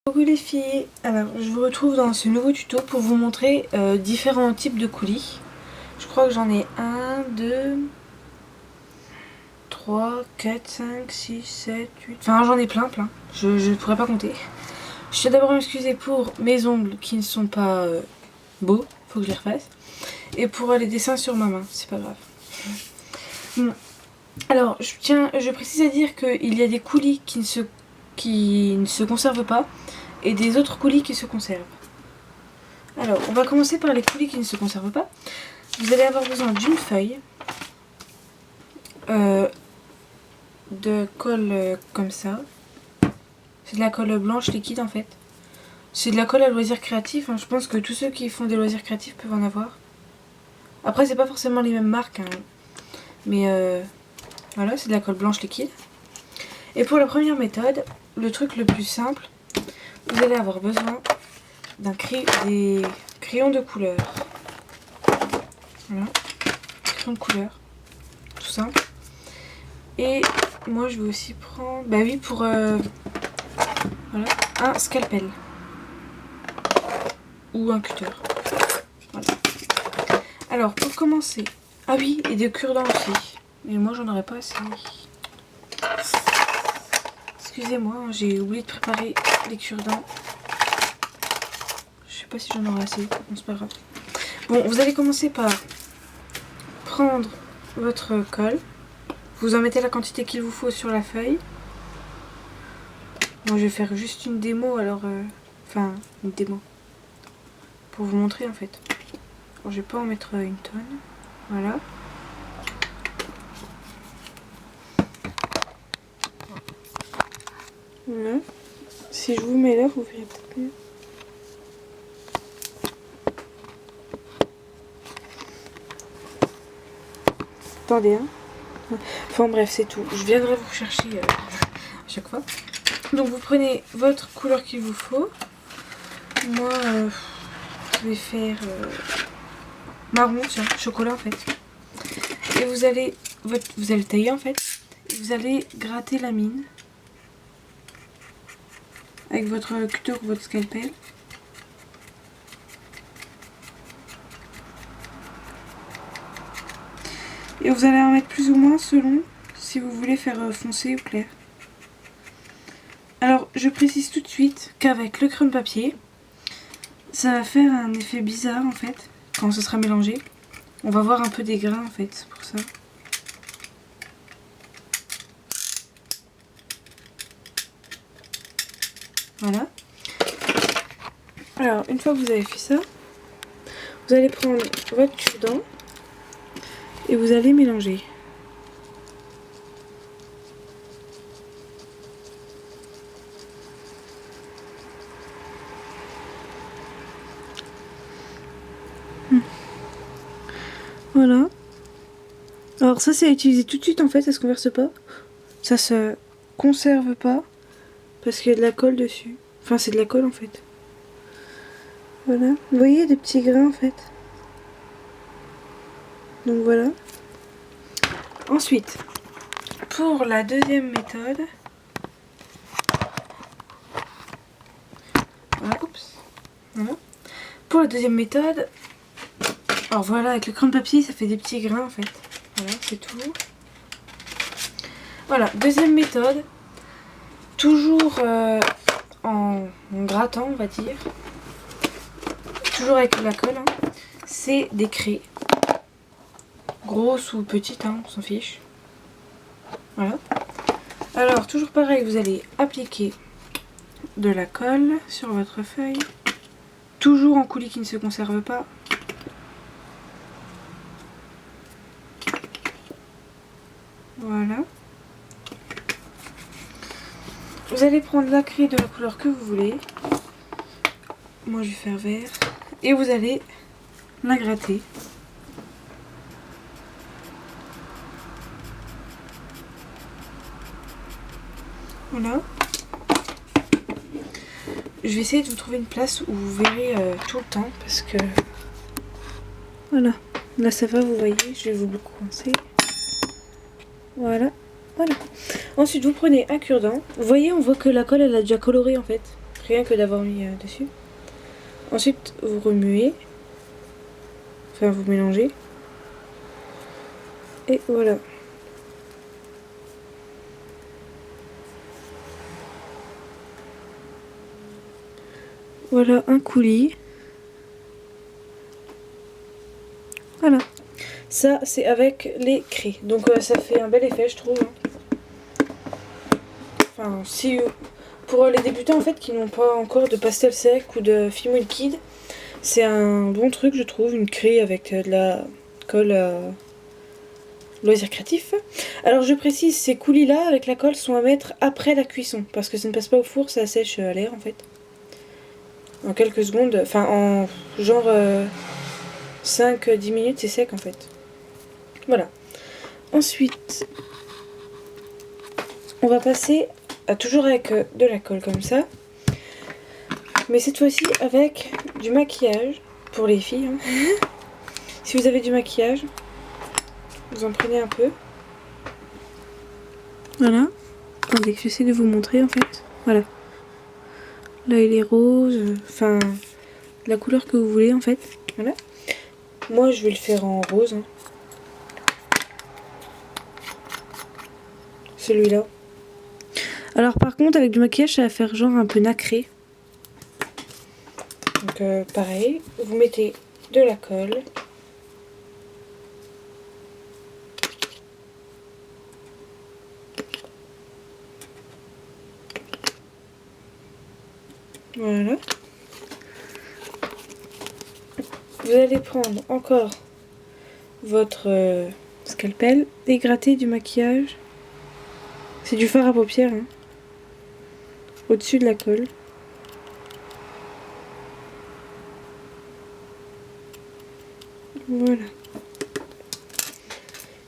Coucou les filles, alors je vous retrouve dans ce nouveau tuto pour vous montrer différents types de coulis. Je crois que j'en ai 1, 2, 3, 4, 5, 6, 7, 8... Enfin j'en ai plein, je ne pourrais pas compter. Je tiens d'abord à m'excuser pour mes ongles qui ne sont pas beaux, faut que je les refasse. Et pour les dessins sur ma main, c'est pas grave. Bon. Alors je précise à dire qu'il y a des coulis qui ne se conservent pas et des autres coulis qui se conservent. Alors on va commencer par les coulis qui ne se conservent pas. Vous allez avoir besoin d'une feuille, de colle comme ça. C'est de la colle blanche liquide en fait. C'est de la colle à loisirs créatifs, hein. Je pense que tous ceux qui font des loisirs créatifs peuvent en avoir. Après c'est pas forcément les mêmes marques, hein. Mais voilà, c'est de la colle blanche liquide. Et pour la première méthode, le truc le plus simple, vous allez avoir besoin des crayons de couleur. Voilà, crayons de couleur, tout simple. Et moi je vais aussi prendre, bah oui, pour voilà, un scalpel ou un cutter. Voilà. Alors pour commencer, ah oui, et des cure-dents aussi. Mais moi j'en aurais pas assez. Excusez-moi, j'ai oublié de préparer les cure-dents. Je sais pas si j'en aurai assez, bon, c'est pas grave. Bon, vous allez commencer par prendre votre colle. Vous en mettez la quantité qu'il vous faut sur la feuille. Moi je vais faire juste une démo, alors enfin une démo pour vous montrer en fait. Alors, je vais pas en mettre une tonne. Voilà. Voilà. Si je vous mets là, vous verrez peut-être mieux. Attendez, hein. Enfin bref, c'est tout. Je viendrai vous chercher à chaque fois. Donc vous prenez votre couleur qu'il vous faut. Moi, je vais faire marron, tiens, chocolat en fait. Et vous allez tailler en fait. Et vous allez gratter la mine avec votre cutter ou votre scalpel. Et vous allez en mettre plus ou moins selon si vous voulez faire foncé ou clair. Alors je précise tout de suite qu'avec le crayon de papier, ça va faire un effet bizarre en fait quand ce sera mélangé. On va voir un peu des grains en fait, c'est pour ça. Voilà. Alors une fois que vous avez fait ça, vous allez prendre votre cure-dent et vous allez mélanger. Voilà. Alors ça c'est à utiliser tout de suite en fait, ça se converse pas. Ça se conserve pas parce qu'il y a de la colle dessus. Enfin c'est de la colle en fait. Voilà. Vous voyez des petits grains en fait. Donc voilà. Ensuite, pour la deuxième méthode, voilà, oups, voilà. Pour la deuxième méthode, alors voilà, avec le crayon de papier, ça fait des petits grains en fait. Voilà, c'est tout. Voilà, deuxième méthode, toujours en grattant, on va dire, toujours avec la colle, hein. C'est des craies. Grosse ou petite, hein, on s'en fiche. Voilà. Alors, toujours pareil, vous allez appliquer de la colle sur votre feuille. Toujours en coulis qui ne se conserve pas. Voilà. Vous allez prendre la craie de la couleur que vous voulez. Moi, je vais faire vert. Et vous allez la gratter. Voilà. Je vais essayer de vous trouver une place où vous verrez tout le temps parce que... Voilà. Là ça va, vous voyez, je vais vous le coincer. Voilà. Voilà. Ensuite vous prenez un cure-dent. Vous voyez, on voit que la colle elle a déjà coloré en fait. rien que d'avoir mis dessus. Ensuite, vous remuez. Enfin, vous mélangez. Et voilà. Voilà un coulis. Voilà. Ça, c'est avec les craies. Donc ça fait un bel effet, je trouve. Enfin, si pour les débutants en fait qui n'ont pas encore de pastel sec ou de fimo liquide, c'est un bon truc, je trouve, une craie avec de la colle loisir créatif. Alors je précise, ces coulis là avec la colle sont à mettre après la cuisson parce que ça ne passe pas au four, ça sèche à l'air en fait. En quelques secondes, enfin en genre 5-10 minutes c'est sec en fait. Voilà. Ensuite, on va passer à toujours avec de la colle comme ça. Mais cette fois-ci avec du maquillage pour les filles. Hein. Si vous avez du maquillage, vous en prenez un peu. Voilà. Attendez, j'essaie de vous montrer en fait. Voilà. Là il est rose, enfin la couleur que vous voulez en fait. Voilà. Moi je vais le faire en rose. Hein. Celui-là. Alors par contre avec du maquillage ça va faire genre un peu nacré. Donc pareil, vous mettez de la colle. Voilà. Vous allez prendre encore votre scalpel et gratter du maquillage. C'est du fard à paupières. Hein. Au-dessus de la colle. Voilà.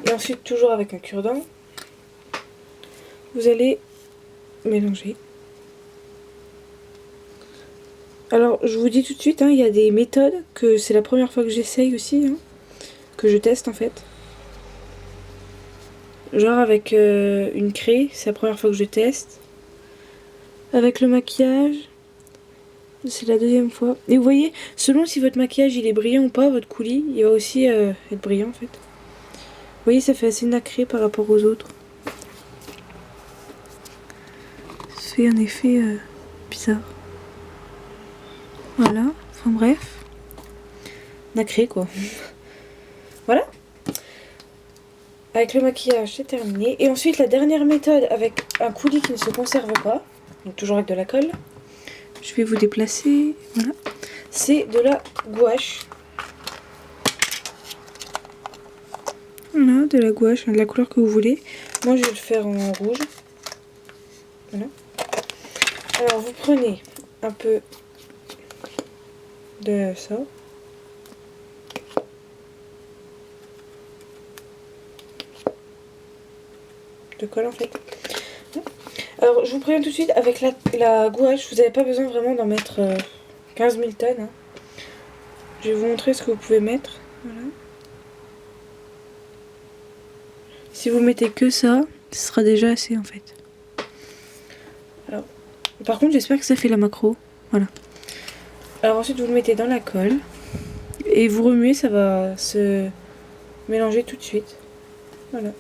Et ensuite, toujours avec un cure-dent, vous allez mélanger. Alors, je vous dis tout de suite, hein, il y a des méthodes que c'est la première fois que j'essaye aussi, hein, que je teste en fait. Genre avec une craie, c'est la première fois que je teste. Avec le maquillage, c'est la deuxième fois. Et vous voyez, selon si votre maquillage il est brillant ou pas, votre coulis, il va aussi être brillant en fait. Vous voyez, ça fait assez nacré par rapport aux autres. Ça fait un effet bizarre. Voilà, enfin bref. Nacré quoi. Voilà. Avec le maquillage, c'est terminé. Et ensuite, la dernière méthode avec un coulis qui ne se conserve pas, donc toujours avec de la colle. Je vais vous déplacer. Voilà. C'est de la gouache. Voilà, de la gouache, de la couleur que vous voulez. Moi, je vais le faire en rouge. Voilà. Alors, vous prenez un peu de ça. De colle en fait. Alors je vous préviens tout de suite, avec la gouache, vous n'avez pas besoin vraiment d'en mettre 15 000 tonnes. Hein. Je vais vous montrer ce que vous pouvez mettre. Voilà. Si vous mettez que ça, ce sera déjà assez en fait. Alors, par contre j'espère que ça fait la macro. Voilà. Alors ensuite vous le mettez dans la colle. Et vous remuez, ça va se mélanger tout de suite. Voilà.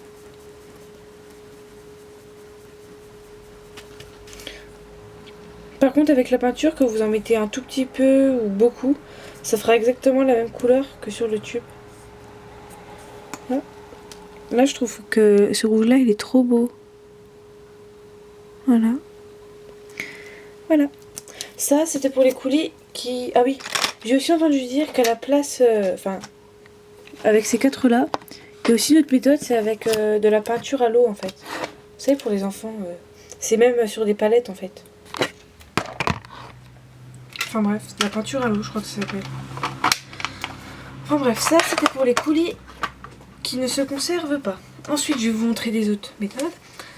Par contre avec la peinture, que vous en mettez un tout petit peu ou beaucoup, ça fera exactement la même couleur que sur le tube. Là, là je trouve que ce rouge là il est trop beau. Voilà. Voilà. Ça c'était pour les coulis qui... Ah oui, j'ai aussi entendu dire qu'à la place... Enfin, avec ces quatre là, il y a aussi une autre méthode, c'est avec de la peinture à l'eau en fait. Vous savez pour les enfants, c'est même sur des palettes en fait. Enfin bref, c'est de la peinture à l'eau, je crois que ça s'appelle. Enfin bref, ça c'était pour les coulis qui ne se conservent pas. Ensuite, je vais vous montrer des autres méthodes.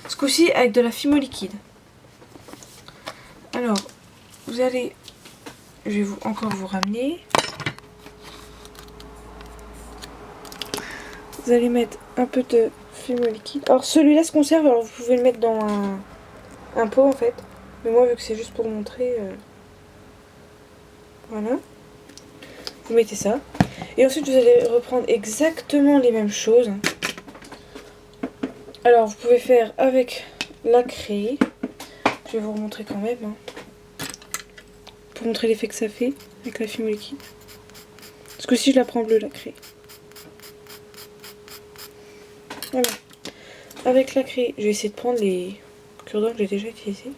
Ce coup-ci avec de la fimo liquide. Alors, vous allez... Je vais encore vous ramener. Vous allez mettre un peu de fimo liquide. Alors celui-là se conserve, alors vous pouvez le mettre dans un pot en fait. Mais moi, vu que c'est juste pour montrer, voilà. Vous mettez ça. Et ensuite, vous allez reprendre exactement les mêmes choses. Alors, vous pouvez faire avec la craie. Je vais vous remontrer quand même. Hein, pour montrer l'effet que ça fait avec la fimo liquide. Parce que si je la prends bleue, la craie. Voilà. Avec la craie, je vais essayer de prendre les cure-dents que j'ai déjà utilisés.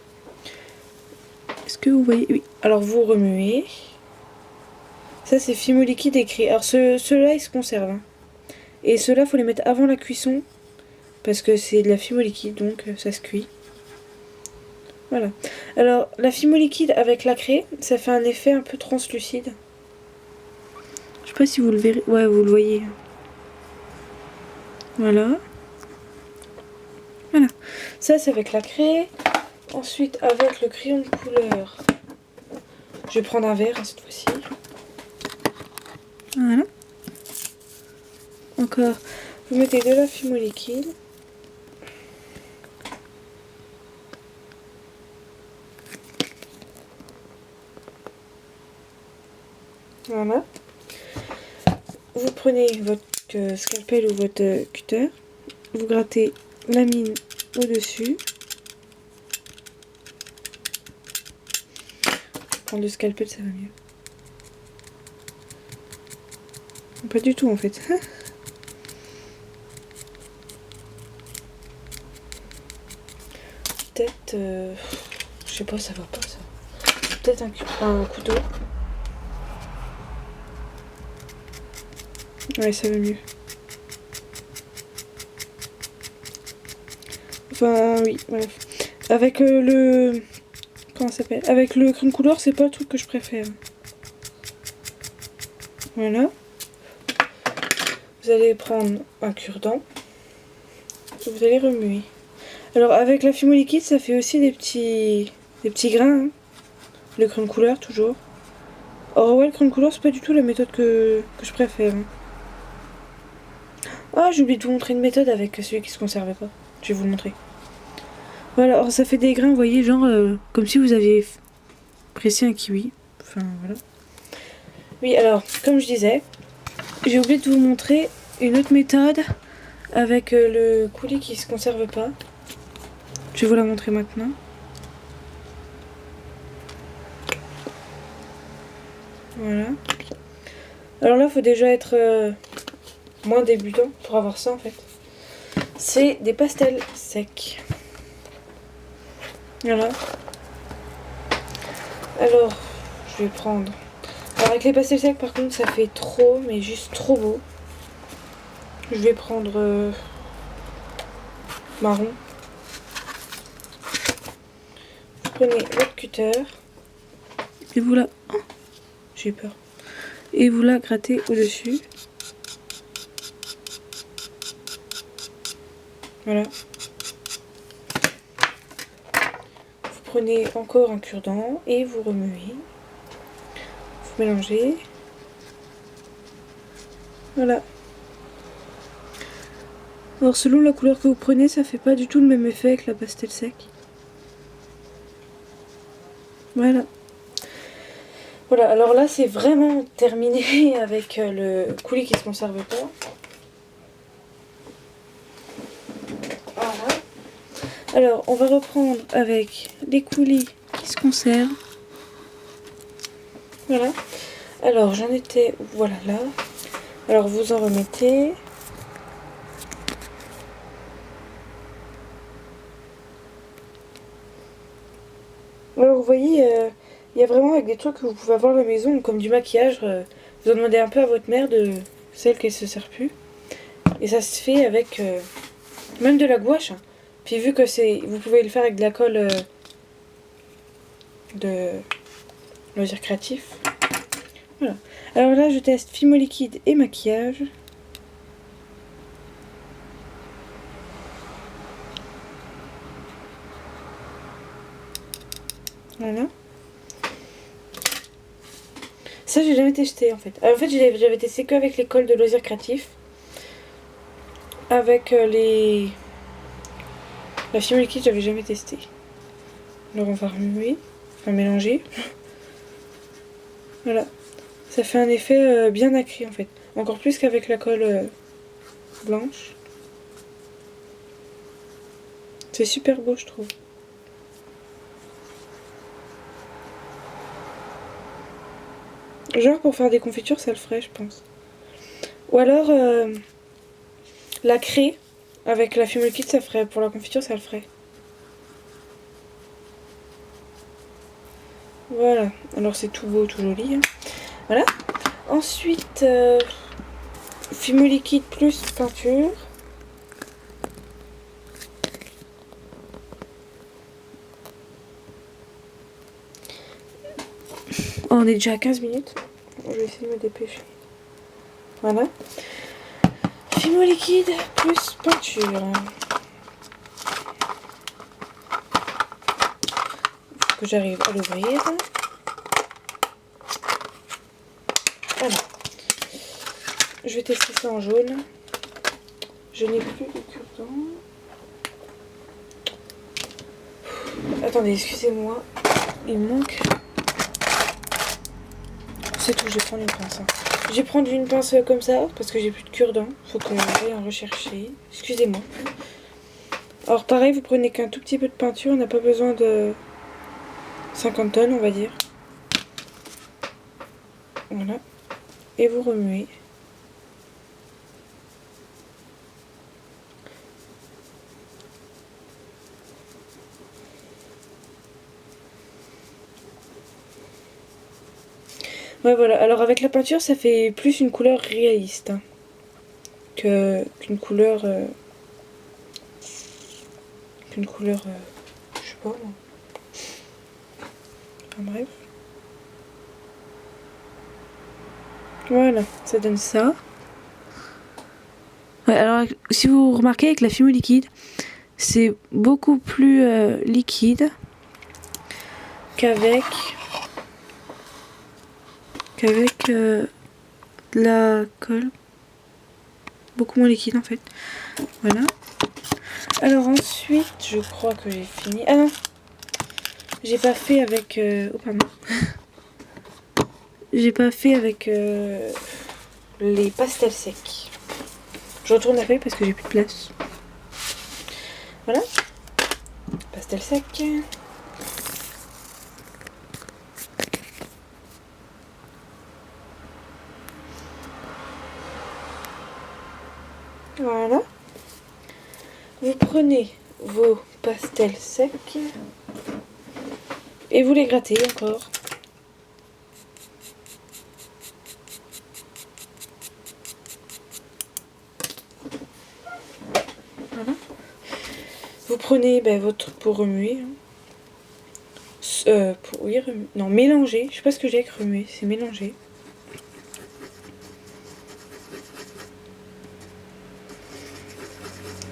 Est-ce que vous voyez? Oui. Alors, vous remuez. Ça, c'est fimo liquide et craie. Alors, ceux-là, ils se conservent. Hein. Et ceux-là, il faut les mettre avant la cuisson. Parce que c'est de la fimo liquide, donc ça se cuit. Voilà. Alors, la fimo liquide avec la craie, ça fait un effet un peu translucide. Je sais pas si vous le verrez. Ouais, vous le voyez. Voilà. Voilà. Ça, c'est avec la craie. Ensuite, avec le crayon de couleur, je vais prendre un verre hein, cette fois-ci. Voilà. Encore, vous mettez de la fimo liquide. Voilà. Vous prenez votre scalpel ou votre cutter. Vous grattez la mine au-dessus. Prendre le scalpel, ça va mieux. Pas du tout en fait. Peut-être... je sais pas, ça va pas ça. Peut-être un couteau. Ouais, ça va mieux. Enfin, oui, bref. Avec le... Comment ça s'appelle? Avec le crayon de couleur, c'est pas le truc que je préfère. Voilà. Vous allez prendre un cure-dent. Vous allez remuer. Alors, avec la fimo liquide, ça fait aussi des petits grains. Hein. Le crayon de couleur, toujours. Or, ouais, le crayon de couleur, c'est pas du tout la méthode que je préfère. Hein. Ah, j'ai oublié de vous montrer une méthode avec celui qui se conservait pas. Je vais vous le montrer. Voilà, alors ça fait des grains, vous voyez, genre comme si vous aviez pressé un kiwi. Enfin, voilà. Oui, alors, comme je disais, j'ai oublié de vous montrer une autre méthode avec le coulis qui se conserve pas. Je vais vous la montrer maintenant. Voilà. Alors là, il faut déjà être moins débutant pour avoir ça en fait. C'est des pastels secs. Voilà. Alors, je vais prendre... Alors avec les pastels secs par contre, ça fait trop, mais juste trop beau. Je vais prendre marron. Vous prenez votre cutter. Et vous la... Oh, j'ai eu peur. Et vous la grattez au-dessus. Voilà. Vous prenez encore un cure-dent et vous remuez. Vous mélangez. Voilà. Alors selon la couleur que vous prenez, ça fait pas du tout le même effet que la pastel sec. Voilà. Voilà, alors là c'est vraiment terminé avec le coulis qui se conserve pas. Voilà. Alors on va reprendre avec les coulis qui se conservent. Voilà. Alors j'en étais, voilà là. Alors vous en remettez. Alors vous voyez, il y a vraiment avec des trucs que vous pouvez avoir à la maison, comme du maquillage, vous en demandez un peu à votre mère de celle qui se sert plus. Et ça se fait avec même de la gouache. Hein. Puis vu que c'est, vous pouvez le faire avec de la colle de loisirs créatifs. Voilà. Alors là je teste fimo liquide et maquillage. Voilà. Ça j'ai jamais testé en fait. Alors, en fait j'avais testé que avec les colles de loisirs créatifs. Avec la fimo liquide j'avais jamais testé. Alors on va remuer, enfin mélanger. Voilà, ça fait un effet bien nacré en fait. Encore plus qu'avec la colle blanche. C'est super beau je trouve. Genre pour faire des confitures ça le ferait je pense. Ou alors la craie avec la fumée liquide ça ferait, pour la confiture ça le ferait. Voilà, alors c'est tout beau, tout joli. Hein. Voilà. Ensuite, fumée liquide plus peinture. Oh, on est déjà à 15 minutes. Je vais essayer de me dépêcher. Voilà. Fumée liquide plus peinture. Faut que j'arrive à l'ouvrir. Voilà. Je vais tester ça en jaune. Je n'ai plus de cure-dent. Attendez, excusez-moi. Il me manque. C'est tout, je vais prendre une pince. Hein. Je vais prendre une pince comme ça parce que j'ai plus de cure-dent. Faut que j'aille en rechercher. Excusez-moi. Alors pareil, vous prenez qu'un tout petit peu de peinture. On n'a pas besoin de 50 tonnes, on va dire. Voilà. Et vous remuez. Ouais, voilà. Alors avec la peinture, ça fait plus une couleur réaliste hein, qu'une couleur... je sais pas moi. Enfin bref. Voilà, ça donne ça. Ouais, alors si vous remarquez avec la fumée liquide, c'est beaucoup plus liquide qu'avec la colle. Beaucoup moins liquide en fait. Voilà. Alors ensuite, je crois que j'ai fini. Ah non, j'ai pas fait avec... oh pardon. J'ai pas fait avec les pastels secs. Je retourne la feuille parce que j'ai plus de place. Voilà. Pastel sec. Voilà. Vous prenez vos pastels secs et vous les grattez encore. Voilà. Vous prenez votre pour remuer. Oui, non, mélanger. Je sais pas ce que j'ai avec remuer, c'est mélanger.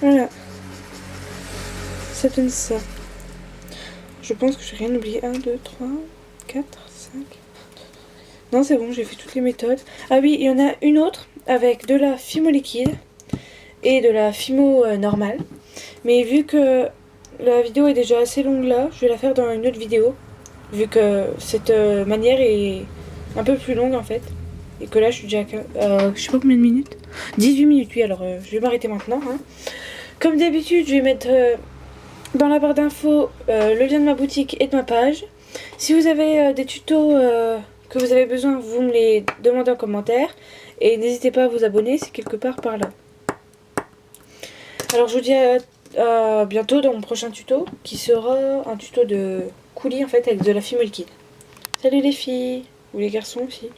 Voilà. Ça donne ça. Je pense que j'ai rien oublié. 1, 2, 3, 4, 5. Non, c'est bon, j'ai fait toutes les méthodes. Ah oui, il y en a une autre avec de la fimo liquide et de la fimo normale. Mais vu que la vidéo est déjà assez longue là, je vais la faire dans une autre vidéo. Vu que cette manière est un peu plus longue en fait. Et que là, je suis déjà à... je sais pas combien de minutes. 18 minutes, oui, alors je vais m'arrêter maintenant. Hein. Comme d'habitude, je vais mettre dans la barre d'infos le lien de ma boutique et de ma page. Si vous avez des tutos que vous avez besoin, vous me les demandez en commentaire. Et n'hésitez pas à vous abonner, c'est quelque part par là. Alors je vous dis à bientôt dans mon prochain tuto, qui sera un tuto de coulis en fait avec de la fimo liquide. Salut les filles, ou les garçons aussi.